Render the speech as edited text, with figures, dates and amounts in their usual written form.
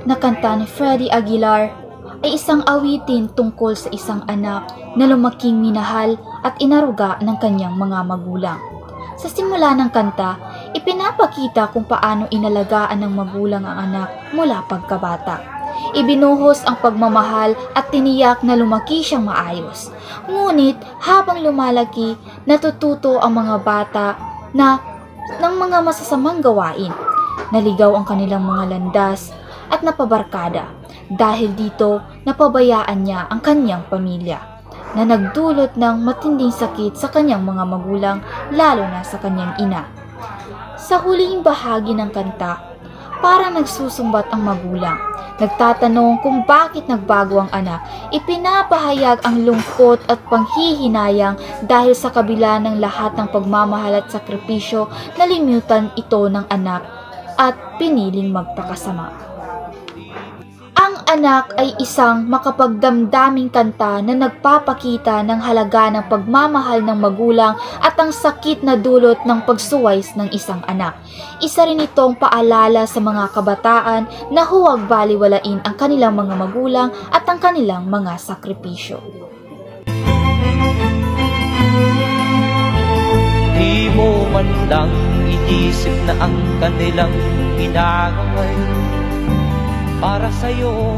na kanta ni Freddie Aguilar ay isang awitin tungkol sa isang anak na lumaking minahal at inaruga ng kanyang mga magulang. Sa simula ng kanta, ipinapakita kung paano inalagaan ng magulang ang anak mula pagkabata. Ibinuhos ang pagmamahal at tiniyak na lumaki siyang maayos. Ngunit habang lumalaki, natututo ang mga bata ng mga masasamang gawain. Naligaw ang kanilang mga landas at napabarkada. Dahil dito, napabayaan niya ang kanyang pamilya na nagdulot ng matinding sakit sa kanyang mga magulang, lalo na sa kanyang ina. Sa huling bahagi ng kanta, parang nagsusumbat ang magulang. Nagtatanong kung bakit nagbago ang anak. Ipinapahayag ang lungkot at panghihinayang dahil sa kabila ng lahat ng pagmamahal at sakripisyo, nalimutan ito ng anak at piniling magpakasama. Ang anak ay isang makapagdamdaming kanta na nagpapakita ng halaga ng pagmamahal ng magulang at ang sakit na dulot ng pagsuways ng isang anak. Isa rin itong paalala sa mga kabataan na huwag baliwalain ang kanilang mga magulang at ang kanilang mga sakripisyo. Di mo man lang iisip na ang kanilang ginagaway para sa'yo